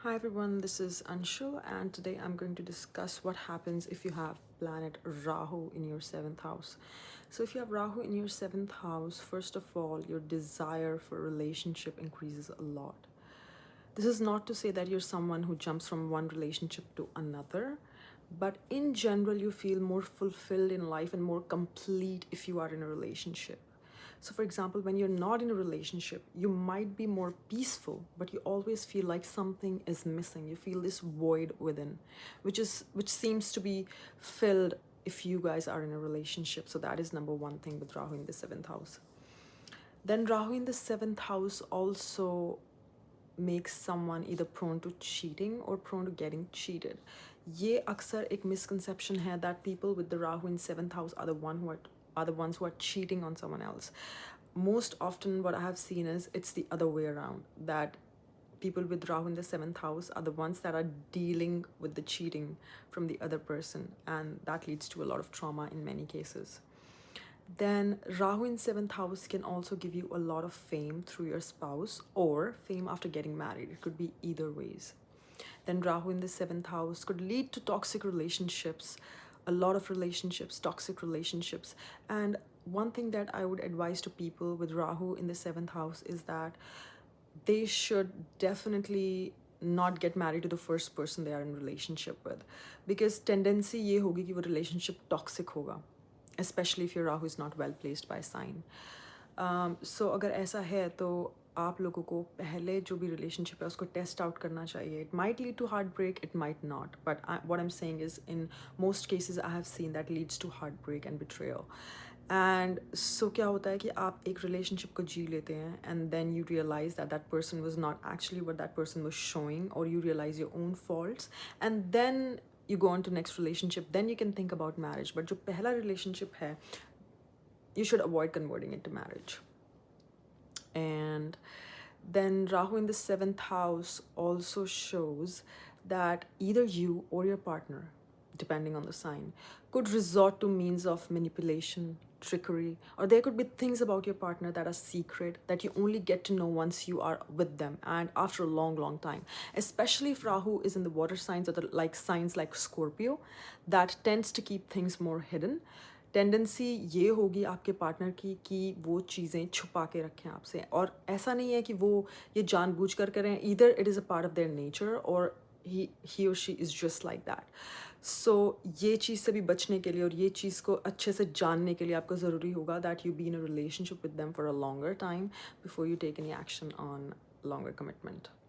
Hi everyone, this is Anshul, and today I'm going to discuss what happens if you have planet Rahu in your seventh house. So, if you have Rahu in your seventh house, first of all, your desire for a relationship increases a lot. This is not to say that you're someone who jumps from one relationship to another, but in general, you feel more fulfilled in life and more complete if you are in a relationship. So, for example, when you're not in a relationship, you might be more peaceful, but you always feel like something is missing. You feel this void within, which seems to be filled if you guys are in a relationship. So that is number one thing with Rahu in the seventh house. Then Rahu in the seventh house also makes someone either prone to cheating or prone to getting cheated. ये अक्सर एक misconception है that people with the Rahu in seventh house are the ones who are cheating on someone else. Most often, what I have seen is it's the other way around, that people with Rahu in the seventh house are the ones that are dealing with the cheating from the other person, and that leads to a lot of trauma in many cases. Then Rahu in seventh house can also give you a lot of fame through your spouse or fame after getting married. It could be either ways. Then Rahu in the seventh house could lead to toxic relationships, a lot of relationships, toxic relationships. And one thing that I would advise to people with Rahu in the seventh house is that they should definitely not get married to the first person they are in relationship with, because tendency ये होगी कि वो relationship toxic होगा, especially if your Rahu is not well placed by sign. So अगर ऐसा है तो आप लोगों को पहले जो भी relationship है उसको test out करना चाहिए. It might lead to heartbreak, it might not, but what I'm saying is in most cases I have seen that leads to heartbreak and betrayal. And so क्या होता है कि आप एक relationship को जी लेते हैं and then you realize that that person was not actually what that person was showing, or you realize your own faults, and then you go on to next relationship, then you can think about marriage. But जो पहला relationship है, you should avoid converting it to marriage. And then Rahu in the seventh house also shows that either you or your partner, depending on the sign, could resort to means of manipulation, trickery, or there could be things about your partner that are secret that you only get to know once you are with them and after a long, long time. Especially if Rahu is in the water signs or the like signs like Scorpio, that tends to keep things more hidden. Tendency ये होगी आपके partner की कि वो चीज़ें छुपा के रखें आपसे, और ऐसा नहीं है कि वो ये जानबूझ कर करें. Either it is a part of their nature or he or she is just like that. So ये चीज़ से भी बचने के लिए और ये चीज़ को अच्छे से जानने के लिए आपको ज़रूरी होगा that you be in a relationship with them for a longer time before you take any action on longer commitment.